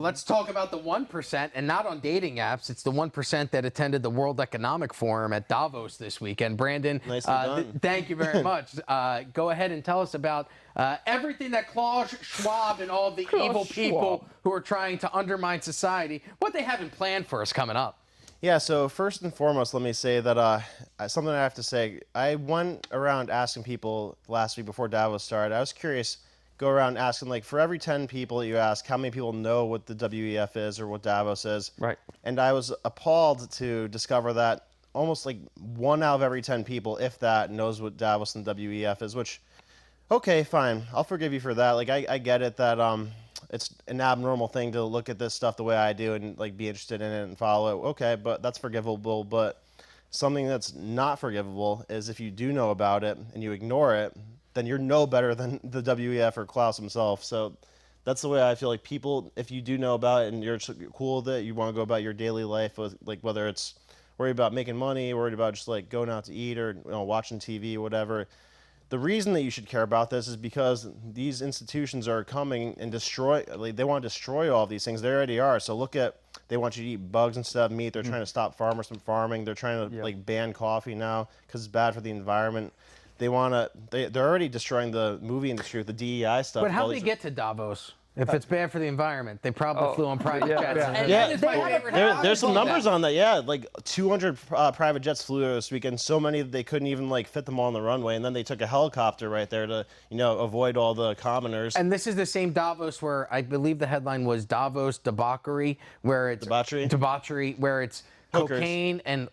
Let's talk about the 1%, and not on dating apps. It's the 1% that attended the World Economic Forum at Davos this weekend. Brandon, nicely done. Thank you very much. Go ahead and tell us about everything that Klaus Schwab and all the evil people who are trying to undermine society, what they have in plan for us coming up. Yeah, so first and foremost, let me say that something I have to say. I went around asking people last week before Davos started. I was curious, go around asking, like, for every 10 people that you ask, how many people know what the WEF is or what Davos is? Right. And I was appalled to discover that almost like 1 out of every 10 people, if that, knows what Davos and WEF is, which, okay, fine. I'll forgive you for that. Like, I get it that it's an abnormal thing to look at this stuff the way I do and, like, be interested in it and follow it. Okay, but that's forgivable. But something that's not forgivable is if you do know about it and you ignore it, then you're no better than the WEF or Klaus himself. So that's the way I feel like people, if you do know about it and you're cool with it, you want to go about your daily life, with, like, whether it's worried about making money, worried about just like going out to eat or watching TV or whatever. The reason that you should care about this is because these institutions are coming and they want to destroy all of these things. They already are. So look at, they want you to eat bugs instead of meat. They're trying to stop farmers from farming. They're trying to like ban coffee now because it's bad for the environment. They're already destroying the movie industry with the DEI stuff. But how do they get to Davos? If it's bad for the environment, they probably flew on private jets. There's some numbers on that. Yeah, like 200 private jets flew this weekend. So many that they couldn't even like fit them all on the runway, and then they took a helicopter right there to avoid all the commoners. And this is the same Davos where I believe the headline was Davos debauchery, where it's debauchery, where it's hookers. Cocaine and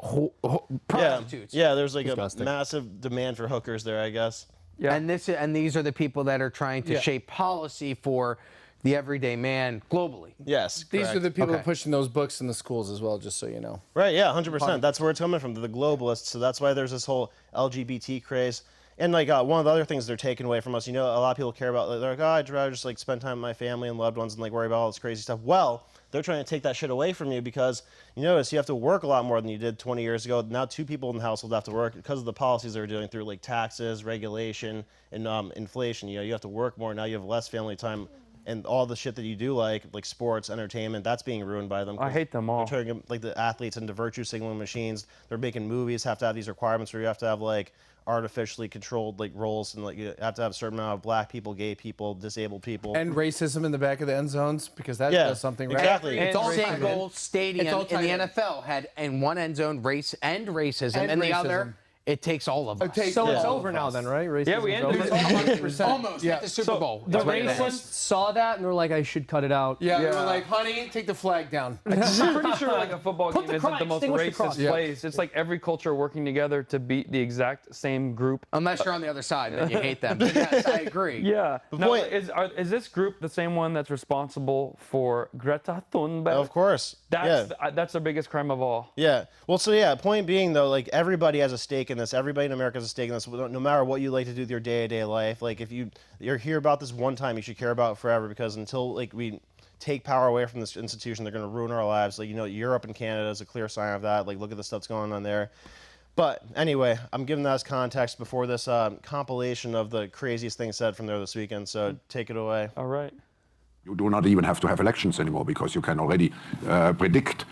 prostitutes. Yeah, there's like a massive demand for hookers there, I guess. Yeah. And these are the people that are trying to shape policy for the everyday man globally. Yes, These are the people pushing those books in the schools as well, just so you know. Right, yeah, 100%. That's where it's coming from, the globalists. So that's why there's this whole LGBT craze. And like one of the other things they're taking away from us, a lot of people care about, they're like, oh, I'd rather just like spend time with my family and loved ones and like worry about all this crazy stuff. Well, they're trying to take that shit away from you because you notice you have to work a lot more than you did 20 years ago. Now 2 people in the household have to work because of the policies they're doing through like taxes, regulation, and inflation. You have to work more. Now you have less family time. And all the shit that you do like sports, entertainment, that's being ruined by them. I hate them all. They're turning like the athletes into virtue signaling machines. They're making movies have to have these requirements where you have to have like artificially controlled like roles, and like you have to have a certain amount of black people, gay people, disabled people. And racism in the back of the end zones, because that does something right. Exactly. It's all single stadium in the NFL had in one end zone race and racism, and the other. It takes all of us. So it's over now then, right? Racism yeah, we ended it. 100%. Almost at the Super Bowl. The racists saw that and were like, I should cut it out. Yeah, they were like, honey, take the flag down. I'm pretty sure like a football game isn't the most racist place. It's like every culture working together to beat the exact same group. Unless you're on the other side and you hate them. But yes, I agree. Yeah. Is this group the same one that's responsible for Greta Thunberg? Of course. That's the biggest crime of all. Yeah. Well, so point being though, like everybody has a stake in this. Everybody in America has a stake in this. No matter what you like to do with your day-to-day life, like if you're here about this one time, you should care about it forever, because until like we take power away from this institution, they're going to ruin our lives. Like Europe and Canada is a clear sign of that. Like look at the stuff that's going on there. But anyway, I'm giving that as context before this compilation of the craziest things said from there this weekend. So take it away. All right. You do not even have to have elections anymore, because you can already predict,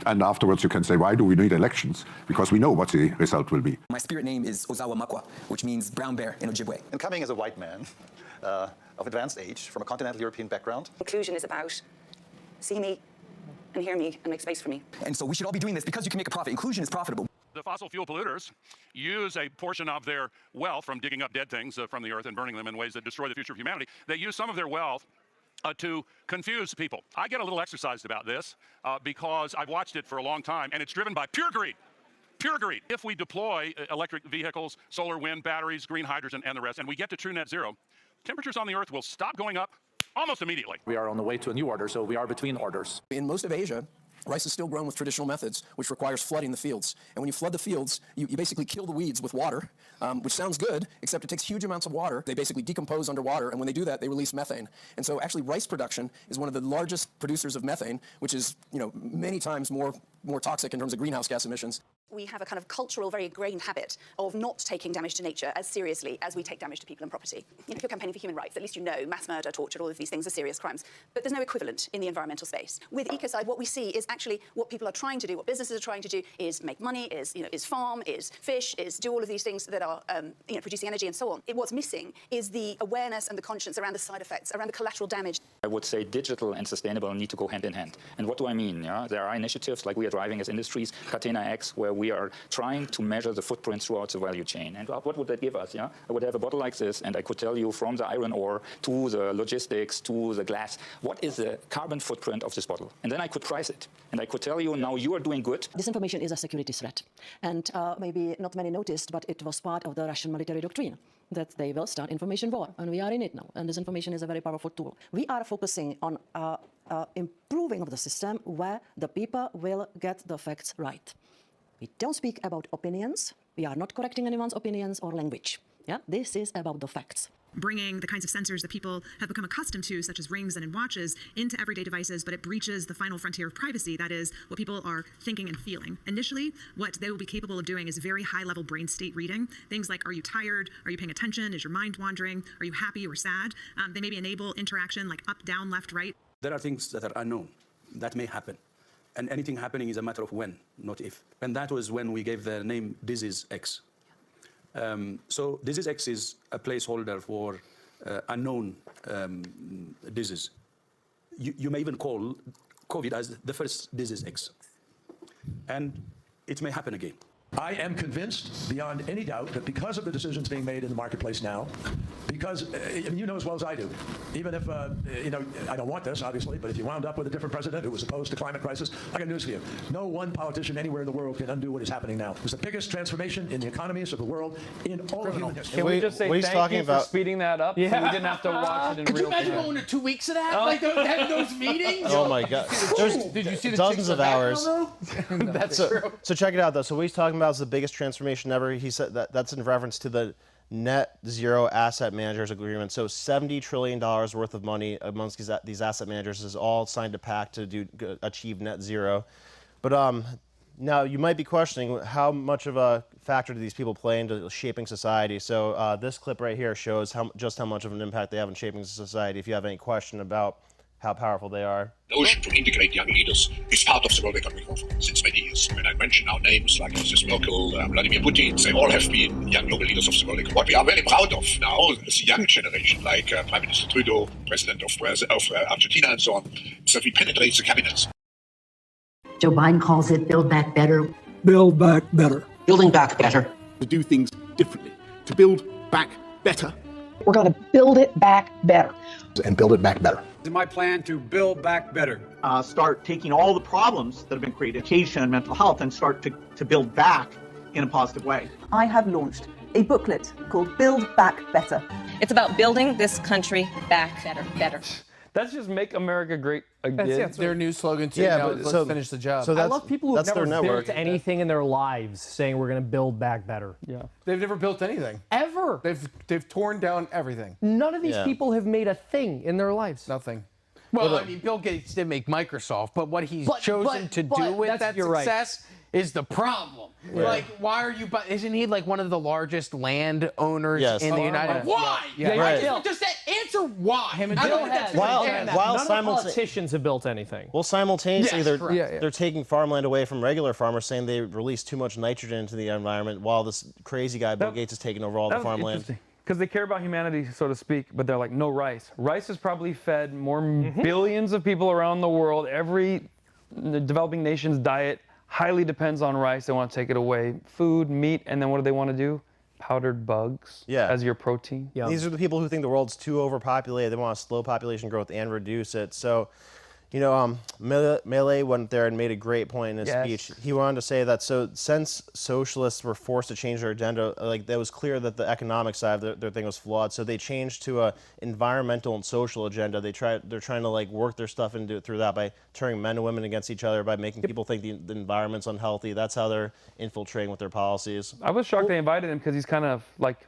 and afterwards you can say, why do we need elections? Because we know what the result will be. My spirit name is Ozawa Makwa, which means brown bear in Ojibwe. And coming as a white man of advanced age from a continental European background. Inclusion is about see me and hear me and make space for me. And so we should all be doing this because you can make a profit. Inclusion is profitable. The fossil fuel polluters use a portion of their wealth from digging up dead things from the earth and burning them in ways that destroy the future of humanity. They use some of their wealth to confuse people. I get a little exercised about this because I've watched it for a long time, and it's driven by pure greed. Pure greed. If we deploy electric vehicles, solar, wind, batteries, green hydrogen, and the rest, and we get to true net zero, temperatures on the earth will stop going up almost immediately. We are on the way to a new order, so we are between orders. In most of Asia, rice is still grown with traditional methods, which requires flooding the fields. And when you flood the fields, you basically kill the weeds with water, which sounds good, except it takes huge amounts of water. They basically decompose underwater, and when they do that, they release methane. And so actually rice production is one of the largest producers of methane, which is many times more toxic in terms of greenhouse gas emissions. we have a kind of cultural, very ingrained habit of not taking damage to nature as seriously as we take damage to people and property. If you're campaigning for human rights, at least you know mass murder, torture, all of these things are serious crimes. But there's no equivalent in the environmental space. With ecocide, what we see is actually what people are trying to do, what businesses are trying to do, is make money, is farm, is fish, is do all of these things that are producing energy and so on. What's missing is the awareness and the conscience around the side effects, around the collateral damage. I would say digital and sustainable need to go hand in hand. And what do I mean? There are initiatives like we are driving as industries, Catena X, where we are trying to measure the footprint throughout the value chain. And what would that give us? I would have a bottle like this, and I could tell you from the iron ore to the logistics to the glass, what is the carbon footprint of this bottle? And then I could price it. And I could tell you, now you are doing good. This information is a security threat. And maybe not many noticed, but it was part of the Russian military doctrine that they will start information war. And we are in it now. And this information is a very powerful tool. We are focusing on improving of the system where the people will get the facts right. We don't speak about opinions. We are not correcting anyone's opinions or language. Yeah, this is about the facts. Bringing the kinds of sensors that people have become accustomed to, such as rings and in watches, into everyday devices, but it breaches the final frontier of privacy, that is, what people are thinking and feeling. Initially, what they will be capable of doing is very high-level brain state reading. Things like, are you tired? Are you paying attention? Is your mind wandering? Are you happy or sad? They maybe enable interaction like up, down, left, right. There are things that are unknown that may happen. And anything happening is a matter of when, not if. And that was when we gave the name Disease X. So Disease X is a placeholder for unknown disease. You may even call COVID as the first Disease X. And it may happen again. I am convinced beyond any doubt that because of the decisions being made in the marketplace now, because you know as well as I do, even if, I don't want this, obviously, but if you wound up with a different president who was opposed to climate crisis, I got news for you. No one politician anywhere in the world can undo what is happening now. It was the biggest transformation in the economies of the world in all of human history. Can we just say thank you for speeding that up so we didn't have to watch it in real time? Could you imagine going to 2 weeks of that? Like having those meetings? Oh my God. Did you see the dozens of hours. That's true. So check it out, though. So what he's talking about is the biggest transformation ever. He said that's in reference to the net zero asset managers agreement. So $70 trillion worth of money amongst these asset managers is all signed a pact to achieve net zero. But now you might be questioning how much of a factor do these people play into shaping society. So this clip right here shows just how much of an impact they have in shaping society. If you have any question about how powerful they are. The notion to integrate young leaders is part of the World Economic Forum since many years. When I mention our names like Mrs. Merkel, Vladimir Putin, they all have been young global leaders of the World Economic Forum. What we are very proud of now is the young generation, like Prime Minister Trudeau, President of Argentina and so on, is that we penetrate the cabinets. Joe Biden calls it Build Back Better. Build back better. Building back better. To do things differently. To build back better. We're going to build it back better. And build it back better. It's my plan to build back better. Start taking all the problems that have been created, education and mental health, and start to build back in a positive way. I have launched a booklet called Build Back Better. It's about building this country back better. That's just make America great again. That's their new slogan too. Yeah, now, but let's finish the job. I love people who've never network. built anything in their lives saying we're going to build back better. Yeah. They've never built anything. Ever. They've torn down everything. None of these people have made a thing in their lives. Nothing. Well, I mean, Bill Gates did make Microsoft, but what he's chosen to do with that success is the problem. Yeah. Like, why are you? Isn't he like one of the largest land-owners in the United States? Why? Just answer why. None of politicians have built anything. Well, simultaneously, they're taking farmland away from regular farmers, saying they release too much nitrogen into the environment, while this crazy guy Bill Gates is taking over all the farmland. Because they care about humanity, so to speak, but they're like, no rice. Rice has probably fed more billions of people around the world. Every developing nation's diet highly depends on rice. They want to take it away. Food, meat, and then what do they want to do? Powdered bugs as your protein. Yeah. These are the people who think the world's too overpopulated. They want to slow population growth and reduce it. So, Mele went there and made a great point in his speech. He wanted to say that since socialists were forced to change their agenda, like that was clear that the economic side of their thing was flawed. So they changed to a environmental and social agenda. They're trying to like work their stuff into through that by turning men and women against each other, by making people think the environment's unhealthy. That's how they're infiltrating with their policies. I was shocked they invited him because he's kind of like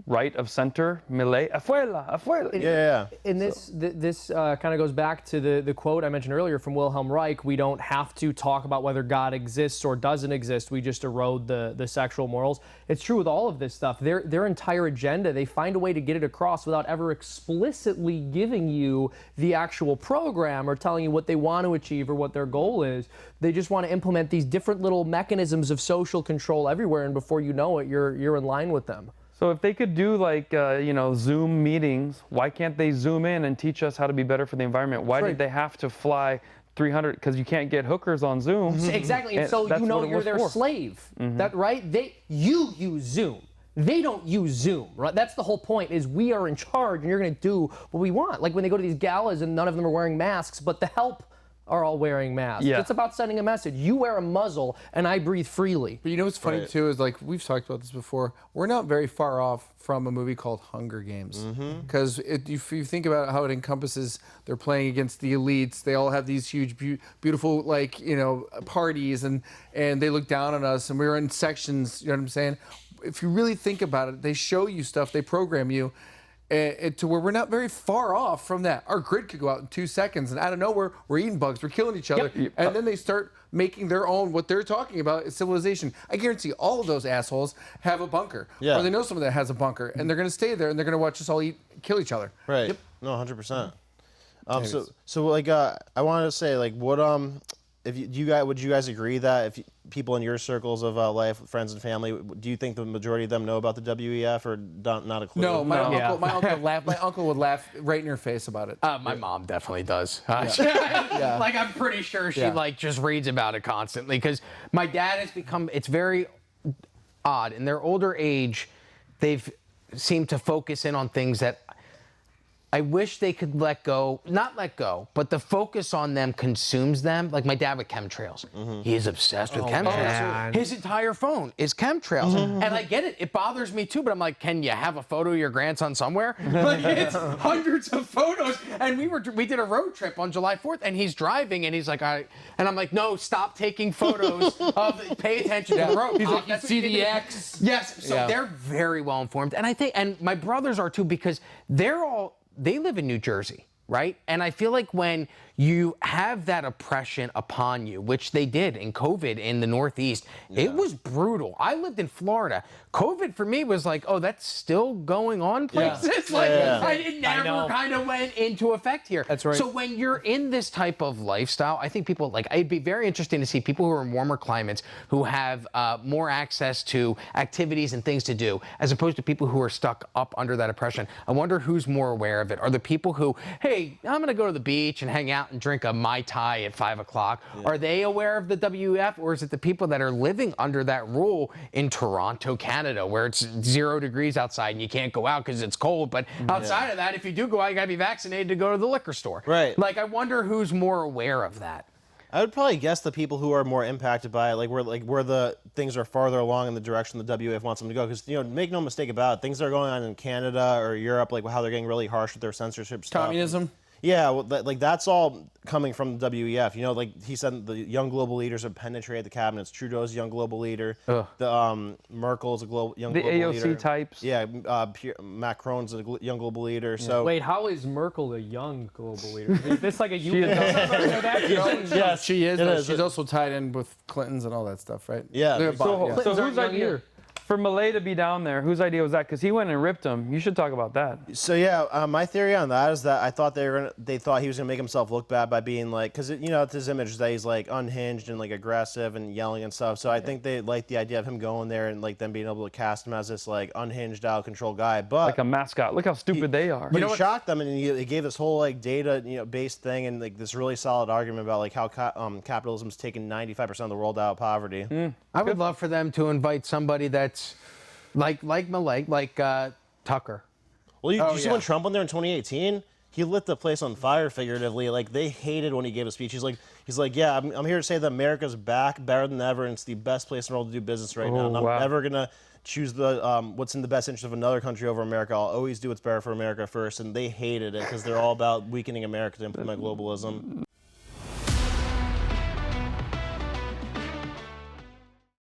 right of center, Milei, afuera. Yeah. And this kind of goes back to the quote I mentioned earlier from Wilhelm Reich. We don't have to talk about whether God exists or doesn't exist. We just erode the sexual morals. It's true with all of this stuff. Their entire agenda, they find a way to get it across without ever explicitly giving you the actual program or telling you what they want to achieve or what their goal is. They just want to implement these different little mechanisms of social control everywhere, and before you know it, you're in line with them. So if they could do like, Zoom meetings, why can't they Zoom in and teach us how to be better for the environment? Why did they have to fly 300? Because you can't get hookers on Zoom. Exactly, and so you know you're their slave. That right? You use Zoom. They don't use Zoom, right? That's the whole point, is we are in charge and you're going to do what we want. Like when they go to these galas and none of them are wearing masks, but the help are all wearing masks. Yeah. It's about sending a message. You wear a muzzle and I breathe freely. But you know what's funny too is, like, we've talked about this before, we're not very far off from a movie called Hunger Games. Because if you think about how it encompasses, they're playing against the elites, they all have these huge, beautiful, like, parties, and they look down on us, and we're in sections, you know what I'm saying? If you really think about it, they show you stuff, they program you, to where we're not very far off from that. Our grid could go out in 2 seconds, and out of nowhere, we're eating bugs, we're killing each other, and then they start making their own, what they're talking about is civilization. I guarantee all of those assholes have a bunker, or they know someone that has a bunker, and they're going to stay there, and they're going to watch us all kill each other. Right. No, 100%. So like, I wanted to say, like, what would you guys agree that if people in your circles of life, friends and family, do you think the majority of them know about the WEF or not a clue? No, my uncle would laugh right in your face about it. My mom definitely does. Like, I'm pretty sure she just reads about it constantly, because my dad has become, it's very odd. In their older age, they've seemed to focus in on things that I wish they could not let go, but the focus on them consumes them. Like my dad with chemtrails. He is obsessed with chemtrails. Man. His entire phone is chemtrails. And I get it. It bothers me too, but I'm like, can you have a photo of your grandson somewhere? Like, it's hundreds of photos. And we did a road trip on July 4th, and he's driving, and he's like, all right. And I'm like, no, stop taking photos pay attention to the road. He's like, you see the X? Yes. So they're very well informed. And I think, and my brothers are too, because they live in New Jersey, right? And I feel like when you have that oppression upon you, which they did in COVID in the Northeast, it was brutal. I lived in Florida. COVID for me was like, oh, that's still going on places? It never kind of went into effect here. That's right. So when you're in this type of lifestyle, I think people, like, it'd be very interesting to see people who are in warmer climates who have more access to activities and things to do, as opposed to people who are stuck up under that oppression. I wonder who's more aware of it. Are the people who, hey, I'm going to go to the beach and hang out and drink a Mai Tai at 5 o'clock. Are they aware of the WEF, or is it the people that are living under that rule in Toronto, Canada, where it's 0 degrees outside and you can't go out because it's cold, but outside of that, if you do go out, you got to be vaccinated to go to the liquor store. Right. Like, I wonder who's more aware of that. I would probably guess the people who are more impacted by it, where the things are farther along in the direction the WEF wants them to go. Because, make no mistake about it, things that are going on in Canada or Europe, like how they're getting really harsh with their censorship stuff. Communism. Yeah, well, that's all coming from the WEF. Like he said, the young global leaders have penetrated the cabinets. Trudeau's a young global leader. The Merkel's a young global leader. The AOC types. Yeah, Macron's a young global leader. So wait, how is Merkel a young global leader? Is this like a she is. She's also tied in with Clintons and all that stuff, right? Yeah. So whose idea? For Milei to be down there, whose idea was that? Because he went and ripped him. You should talk about that. So my theory on that is that I thought they thought he was gonna make himself look bad by being like, because it's his image that he's like unhinged and like aggressive and yelling and stuff. So I think they like the idea of him going there and like them being able to cast him as this like unhinged, out of control guy. But like a mascot. Look how stupid they are. But he shocked them, and he gave this whole like data based thing and like this really solid argument about like how capitalism's taken 95% of the world out of poverty. I would love for them to invite somebody that's like Milei, like Tucker. Well, you see when Trump went there in 2018, he lit the place on fire figuratively. Like, they hated when he gave a speech. He's like, yeah, I'm here to say that America's back better than ever, and it's the best place in the world to do business right now. And I'm never gonna choose what's in the best interest of another country over America. I'll always do what's better for America first. And they hated it because they're all about weakening America to implement globalism.